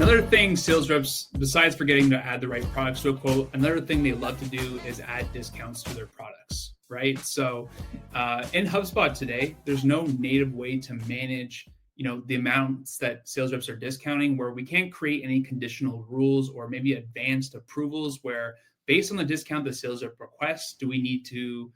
Another thing sales reps, besides forgetting to add the right products to a quote, another thing they love to do is add discounts to their products, right? So in HubSpot today, there's no native way to manage the amounts that sales reps are discounting, where we can't create any conditional rules or maybe advanced approvals where based on the discount the sales rep requests, do we need to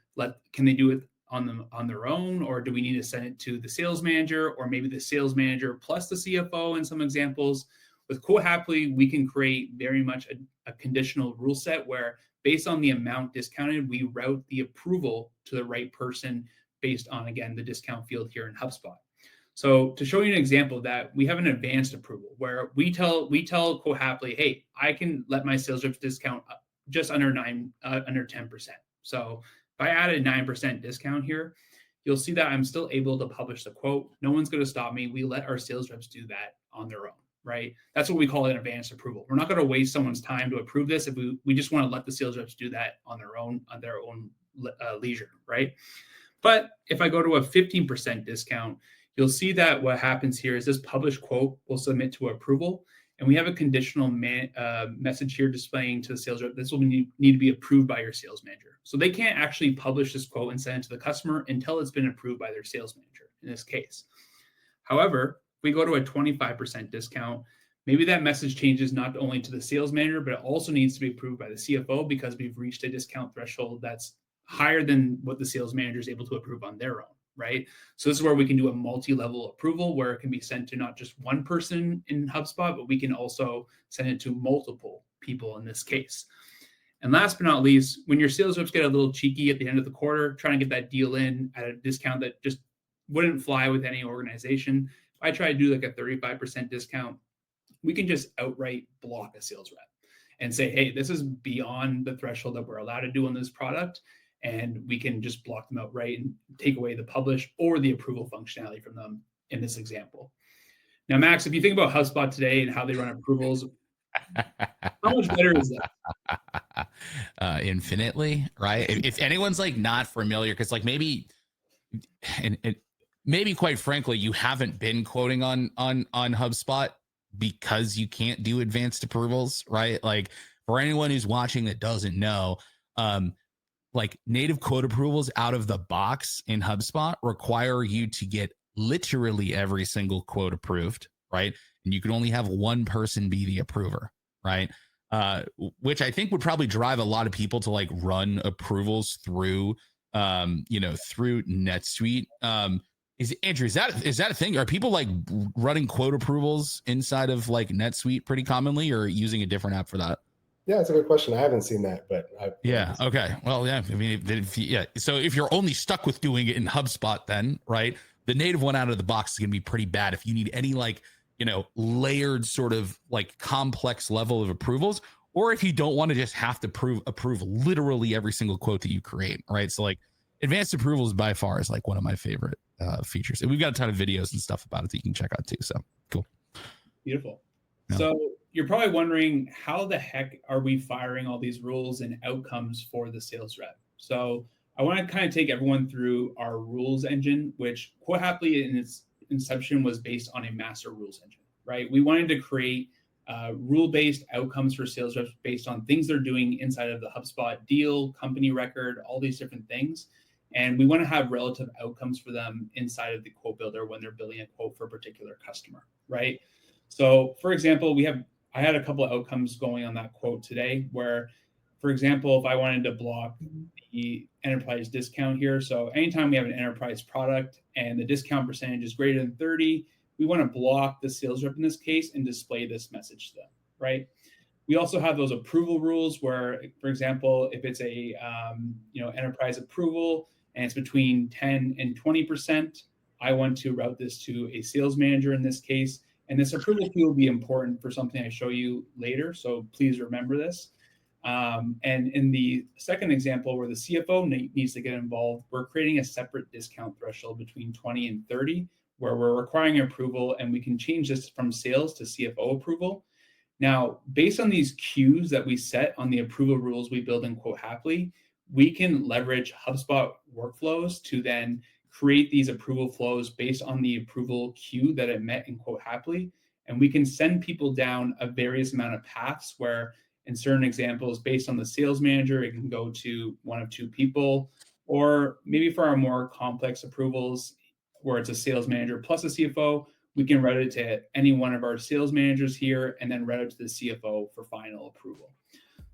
can they do it on their own, or do we need to send it to the sales manager, or maybe the sales manager plus the CFO in some examples? With Quote Happily, we can create very much a conditional rule set where based on the amount discounted, we route the approval to the right person based on, again, the discount field here in HubSpot. So to show you an example of that, we have an advanced approval where we tell Quote Happily, hey, I can let my sales reps discount just under 10%. So if I add a 9% discount here, you'll see that I'm still able to publish the quote. No one's going to stop me. We let our sales reps do that on their own, right? That's what we call an advanced approval. We're not going to waste someone's time to approve this if we just want to let the sales reps do that on their own leisure, right? But if I go to a 15% discount, you'll see that what happens here is this published quote will submit to approval, and we have a conditional message here displaying to the sales rep. This will need to be approved by your sales manager. So they can't actually publish this quote and send it to the customer until it's been approved by their sales manager in this case. However, if we go to a 25% discount, maybe that message changes not only to the sales manager, but it also needs to be approved by the CFO because we've reached a discount threshold that's higher than what the sales manager is able to approve on their own, right? So this is where we can do a multi-level approval where it can be sent to not just one person in HubSpot, but we can also send it to multiple people in this case. And last but not least, when your sales reps get a little cheeky at the end of the quarter, trying to get that deal in at a discount that just wouldn't fly with any organization, if I try to do like a 35% discount, we can just outright block a sales rep and say, hey, this is beyond the threshold that we're allowed to do on this product. And we can just block them outright and take away the publish or the approval functionality from them in this example. Now, Max, if you think about HubSpot today and how they run approvals, how much better is that? Infinitely, right? If anyone's like not familiar, because like maybe, and maybe quite frankly, you haven't been quoting on HubSpot because you can't do advanced approvals, right? Like for anyone who's watching that doesn't know, like native quote approvals out of the box in HubSpot require you to get literally every single quote approved, right? And you can only have one person be the approver, right? Which I think would probably drive a lot of people to like run approvals through, through NetSuite. Andrew, is that a thing? Are people like running quote approvals inside of like NetSuite pretty commonly, or using a different app for that? Yeah, it's a good question. I haven't seen that, but yeah. Okay. Well, yeah. I mean, So if you're only stuck with doing it in HubSpot, then right, the native one out of the box is going to be pretty bad. If you need any like layered sort of like complex level of approvals, or if you don't want to just have to approve literally every single quote that you create, right? So like advanced approvals by far is like one of my favorite features, and we've got a ton of videos and stuff about it that you can check out too. So cool. Beautiful. Yeah. So you're probably wondering, how the heck are we firing all these rules and outcomes for the sales rep? So I want to kind of take everyone through our rules engine, which Quote Happily in its inception was based on a master rules engine, right? We wanted to create rule-based outcomes for sales reps based on things they're doing inside of the HubSpot deal, company record, all these different things. And we want to have relative outcomes for them inside of the quote builder when they're building a quote for a particular customer, right? So for example, I had a couple of outcomes going on that quote today where, for example, if I wanted to block the enterprise discount here, so anytime we have an enterprise product and the discount percentage is greater than 30, we want to block the sales rep in this case and display this message to them, right? We also have those approval rules where, for example, if it's a enterprise approval and it's between 10 and 20%, I want to route this to a sales manager in this case. And this approval key will be important for something I show you later, so please remember this. And in the second example where the CFO needs to get involved, we're creating a separate discount threshold between 20 and 30, where we're requiring approval, and we can change this from sales to CFO approval. Now, based on these cues that we set on the approval rules we build in Quote Happily, we can leverage HubSpot workflows to then create these approval flows based on the approval queue that it met in Quote Happily. And we can send people down a various amount of paths where in certain examples, based on the sales manager, it can go to one of two people, or maybe for our more complex approvals where it's a sales manager plus a CFO, we can route it to any one of our sales managers here and then route it to the CFO for final approval.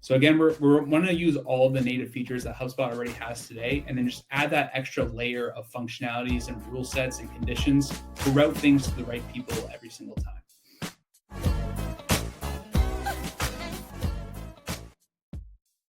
So again, we're want to use all of the native features that HubSpot already has today, and then just add that extra layer of functionalities and rule sets and conditions to route things to the right people every single time.